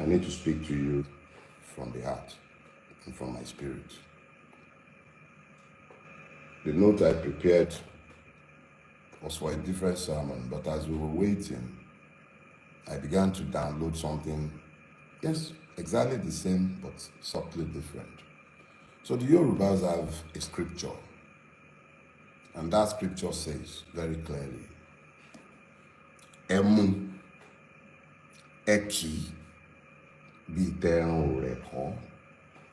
I need to speak to you from the heart and from my spirit. The note I prepared was for a different sermon, but as we were waiting, I began to download something, yes, exactly the same, but subtly different. So the Yorubas have a scripture, and that scripture says very clearly, Emu, Eki, Biteran Oreko.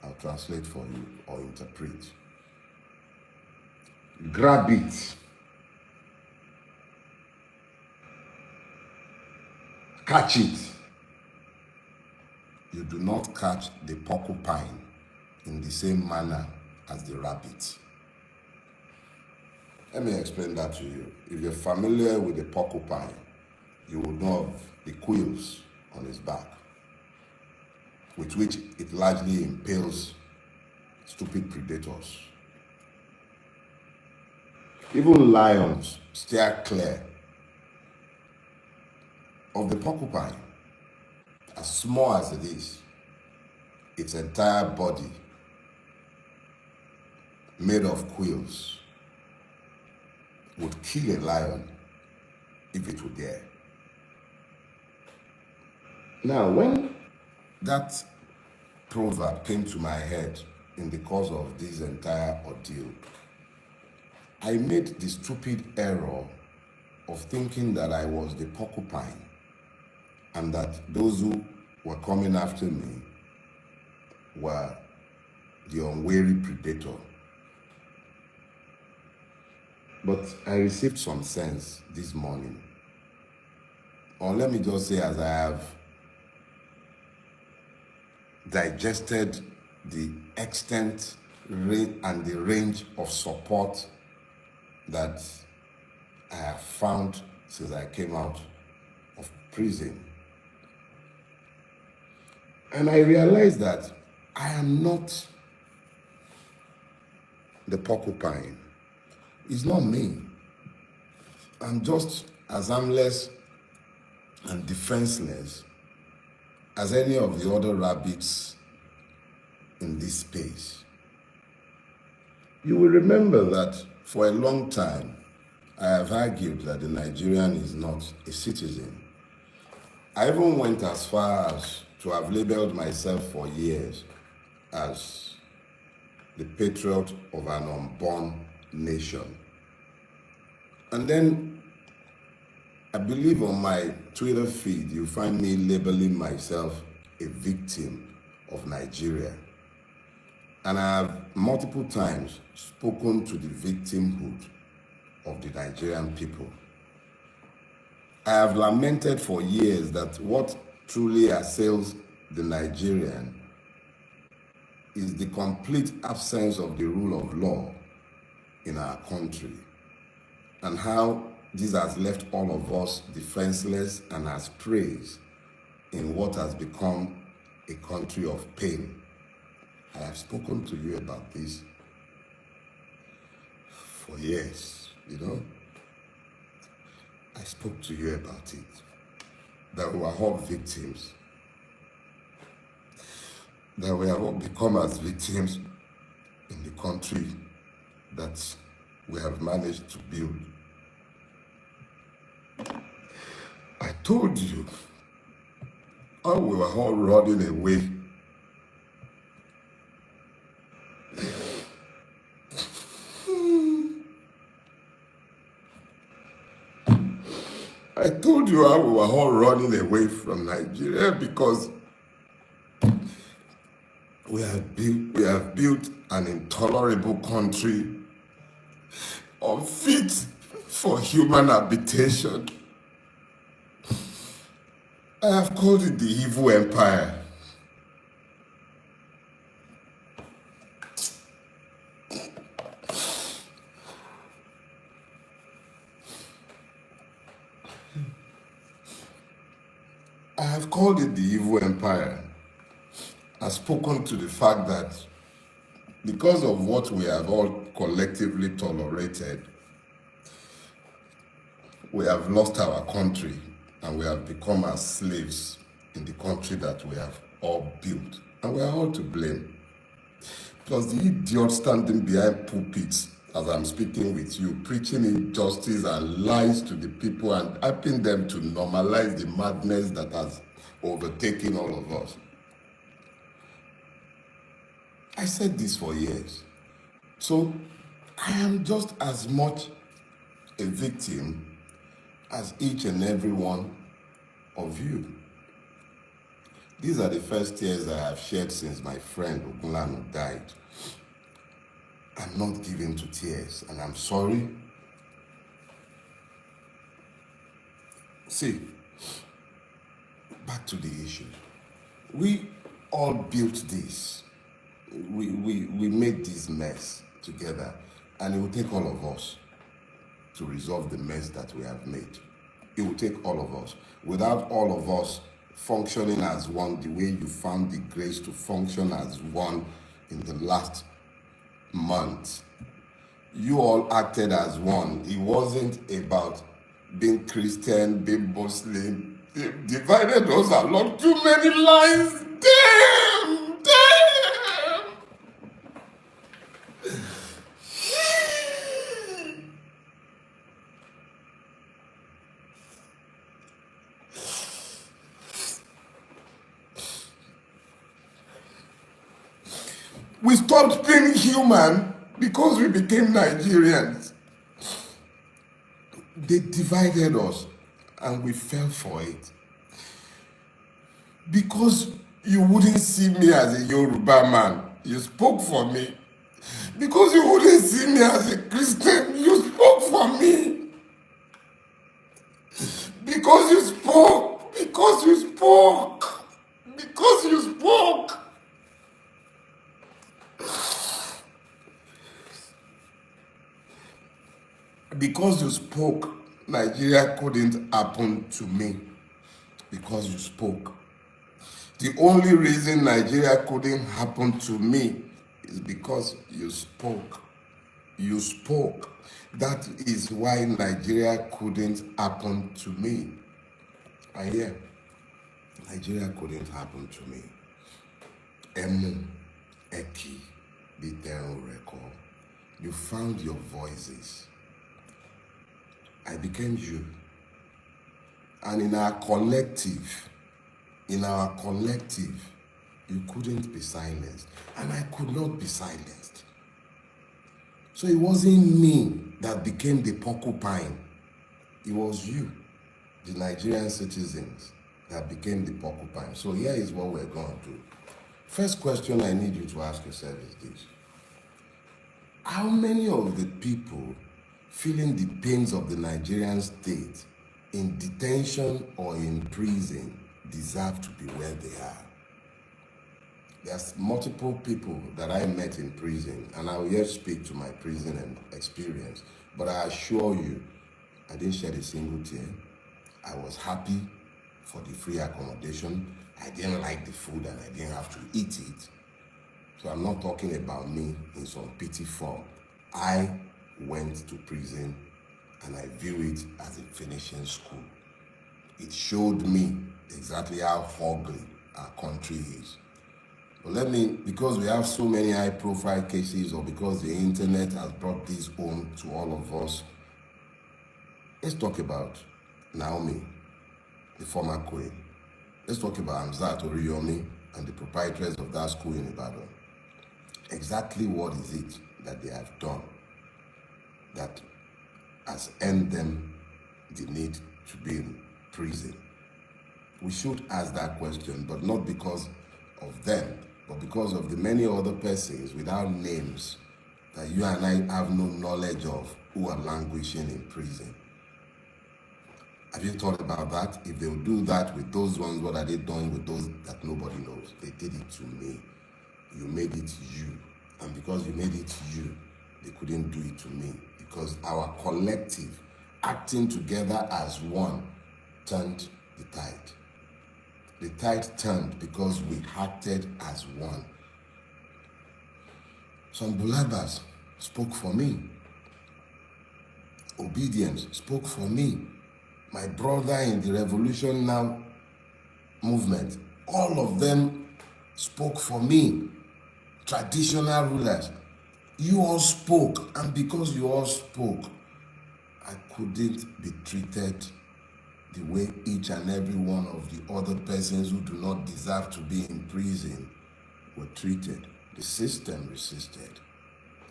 I'll translate for you or interpret. Grab it. Catch it. You do not catch the porcupine in the same manner as the rabbit. Let me explain that to you. If you're familiar with the porcupine, you will know of the quills on its back, with which it largely impales stupid predators. Even lions steer clear of the porcupine. As small as it is, its entire body made of quills would kill a lion if it would dare. Now, when that proverb came to my head in the course of this entire ordeal, I made the stupid error of thinking that I was the porcupine and that those who were coming after me were the unwary predator. But I received some sense this morning. Or let me just say, as I have digested the extent and the range of support that I have found since I came out of prison. And I realized that I am not the porcupine. It's not me. I'm just as harmless and defenseless as any of the other rabbits in this space. You will remember that for a long time, I have argued that the Nigerian is not a citizen. I even went as far as to have labeled myself for years as the patriot of an unborn nation. And then I believe on my Twitter feed, you find me labeling myself a victim of Nigeria. And I have multiple times spoken to the victimhood of the Nigerian people. I have lamented for years that what truly assails the Nigerian is the complete absence of the rule of law in our country, and how this has left all of us defenseless and as praise in what has become a country of pain. I have spoken to you about this for years, I spoke to you about it, that we are all victims, that we have all become as victims in the country that we have managed to build. I told you how we were all running away. I told you how we were all running away from Nigeria because we have built an intolerable country unfit for human habitation. I have called it the evil empire. I have called it the evil empire. I've spoken to the fact that because of what we have all collectively tolerated, we have lost our country and we have become as slaves in the country that we have all built. And we are all to blame. Plus the idiot standing behind pulpits as I'm speaking with you, preaching injustice and lies to the people and helping them to normalize the madness that has overtaken all of us. I said this for years. So I am just as much a victim as each and every one of you. These are the first tears I have shed since my friend Ogunlanu died. I'm not given to tears, and I'm sorry. See, back to the issue. We all built this. We made this mess together, and it will take all of us to resolve the mess that we have made. It will take all of us. Without all of us functioning as one, the way you found the grace to function as one in the last month, you all acted as one. It wasn't about being Christian, being Muslim. They divided us along too many lines. Damn! We stopped being human because we became Nigerians. They divided us and we fell for it. Because you wouldn't see me as a Yoruba man, you spoke for me. Because you wouldn't see me as a Christian, you spoke for me. Because you spoke. Because you spoke. Because you spoke. Because you spoke, Nigeria couldn't happen to me. Because you spoke. The only reason Nigeria couldn't happen to me is because you spoke. You spoke. That is why Nigeria couldn't happen to me. And yeah, Nigeria couldn't happen to me. Emu, Eki, Bitero Record. You found your voices. I became you. And in our collective, you couldn't be silenced. And I could not be silenced. So it wasn't me that became the porcupine. It was you, the Nigerian citizens, that became the porcupine. So here is what we're going to do. First question I need you to ask yourself is this. How many of the people feeling the pains of the Nigerian state in detention or in prison deserve to be where they are? There's multiple people that I met in prison, and I will yet speak to my prison experience, but I assure you, I didn't shed a single tear. I was happy for the free accommodation. I didn't like the food and I didn't have to eat it. So I'm not talking about me in some pity form. I went to prison and I view it as a finishing school. It showed me exactly how ugly our country is. But because we have so many high-profile cases, or because the internet has brought this home to all of us, let's talk about Naomi, the former queen. Let's talk about Hamzat Oriyomi and the proprietors of that school in Ibadan. Exactly what is it that they have done that has earned them the need to be in prison? We should ask that question, but not because of them, but because of the many other persons without names that you and I have no knowledge of who are languishing in prison. Have you thought about that? If they will do that with those ones, what are they doing with those that nobody knows? They did it to me. You made it you. And because you made it you, they couldn't do it to me. Because our collective, acting together as one, turned the tide. The tide turned because we acted as one. Some Bulabas spoke for me. Obedience spoke for me. My brother in the revolution now movement, all of them spoke for me. Traditional rulers, you all spoke, and because you all spoke, I couldn't be treated the way each and every one of the other persons who do not deserve to be in prison were treated. The system resisted.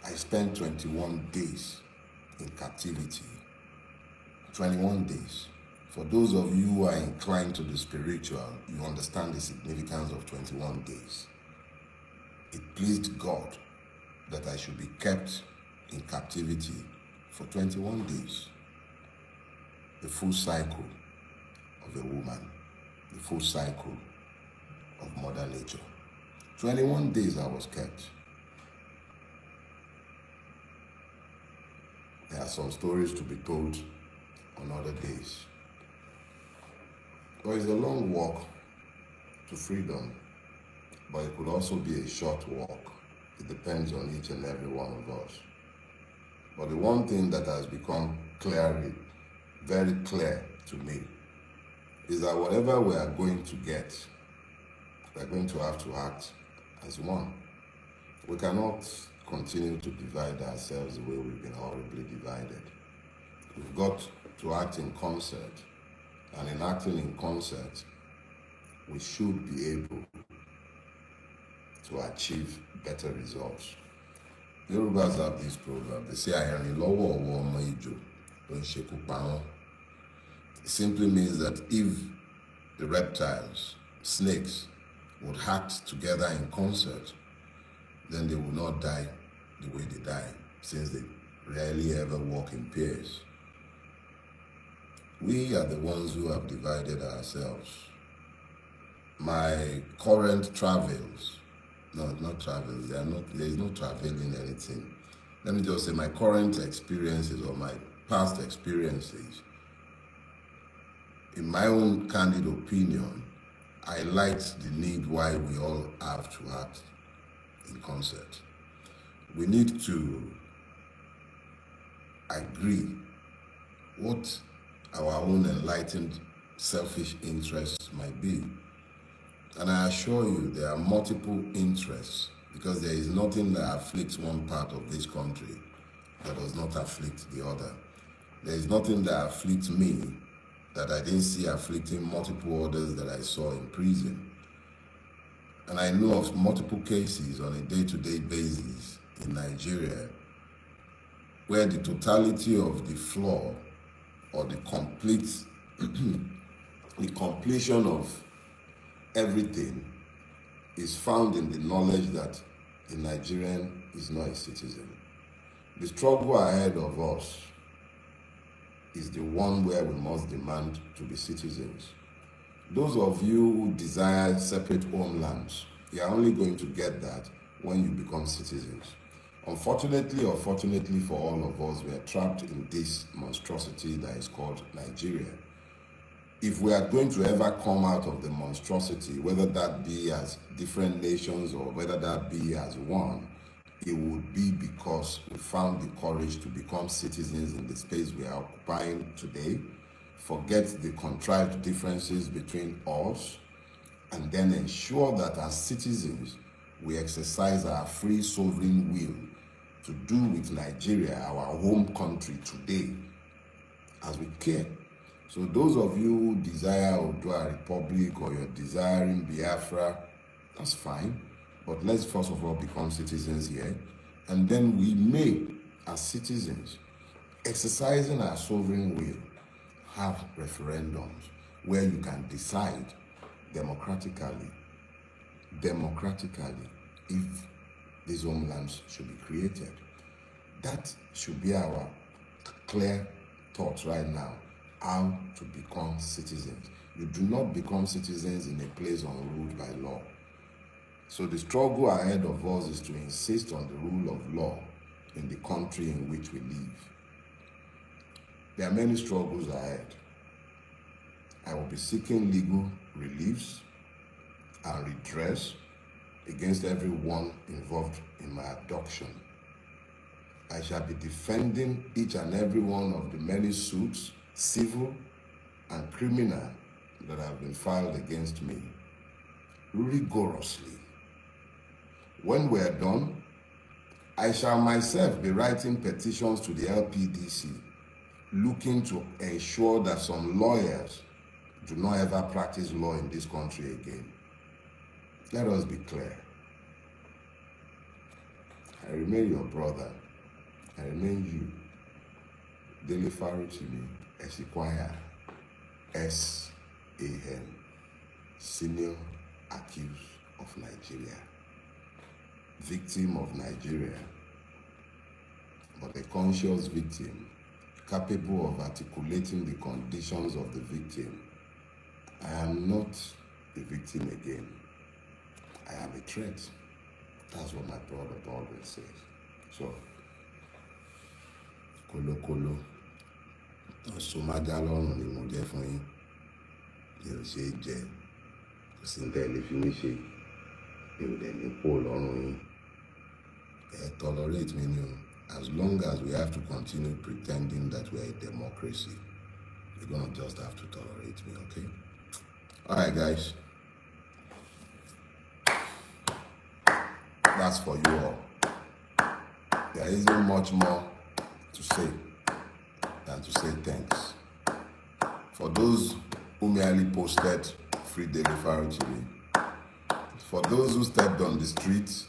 I spent 21 days in captivity. 21 days. For those of you who are inclined to the spiritual, you understand the significance of 21 days. It pleased God that I should be kept in captivity for 21 days. The full cycle of a woman, the full cycle of Mother Nature. 21 days I was kept. There are some stories to be told on other days. But it's a long walk to freedom, but it could also be a short walk. It depends on each and every one of us. But the one thing that has become very clear to me, is that whatever we are going to get, we are going to have to act as one. We cannot continue to divide ourselves the way we've been horribly divided. We've got to act in concert, and in acting in concert, we should be able to achieve better results. Yorubas have this proverb. They say, "Àìrìn lọ́wọ́ ọwọ́ ọmọ ejò ló ń ṣekú pa wọ́n." It simply means that if the reptiles, snakes, would act together in concert, then they would not die the way they die, since they rarely ever walk in pairs. We are the ones who have divided ourselves. My current travels, no, not travels, there is no traveling anything. Let me just say my current experiences or my past experiences, in my own candid opinion, highlights the need why we all have to act in concert. We need to agree what our own enlightened selfish interests might be. And I assure you, there are multiple interests, because there is nothing that afflicts one part of this country that does not afflict the other. There is nothing that afflicts me that I didn't see afflicting multiple others that I saw in prison. And I know of multiple cases on a day-to-day basis in Nigeria where the totality of the flaw or the completion of everything is found in the knowledge that the Nigerian is not a citizen. The struggle ahead of us is the one where we must demand to be citizens. Those of you who desire separate homelands, you are only going to get that when you become citizens. Unfortunately or fortunately for all of us, we are trapped in this monstrosity that is called Nigeria. If we are going to ever come out of the monstrosity, whether that be as different nations or whether that be as one, it would be because we found the courage to become citizens in the space we are occupying today, forget the contrived differences between us, and then ensure that as citizens, we exercise our free sovereign will to do with Nigeria, our home country today, as we care. So those of you who desire Odua Republic or you're desiring Biafra, that's fine. But let's first of all become citizens here. And then we may, as citizens, exercising our sovereign will, have referendums where you can decide democratically, if these homelands should be created. That should be our clear thoughts right now, how to become citizens. You do not become citizens in a place unruled by law. So the struggle ahead of us is to insist on the rule of law in the country in which we live. There are many struggles ahead. I will be seeking legal reliefs and redress against everyone involved in my abduction. I shall be defending each and every one of the many suits, civil and criminal, that have been filed against me rigorously. When we are done, I shall myself be writing petitions to the LPDC, looking to ensure that some lawyers do not ever practice law in this country again. Let us be clear. I remain your brother. I remain you, Dele Farotimi, Esquire, S.A.N., senior accused of Nigeria, victim of Nigeria, but a conscious victim, capable of articulating the conditions of the victim. I am not a victim again. I am a threat. That's what my brother always says. So, kolo, Somadalon ni mo jẹ́ fún yín. Mi ò ṣe jẹ, kò sí ní tẹ́lẹ̀ fi mí ṣe. Mi ò dẹ̀ ní kó lọ́rùn yín. Tolerate me, as long as we have to continue pretending that we're a democracy. You're gonna just have to tolerate me, okay? All right, guys. That's for you all. There isn't much more to say than to say thanks. For those who merely posted free Dele Farotimi, for those who stepped on the streets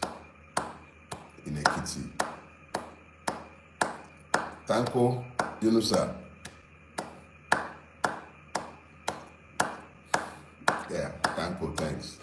in Ekiti, Tanko, Yunusa. Yeah, Tanko, thanks.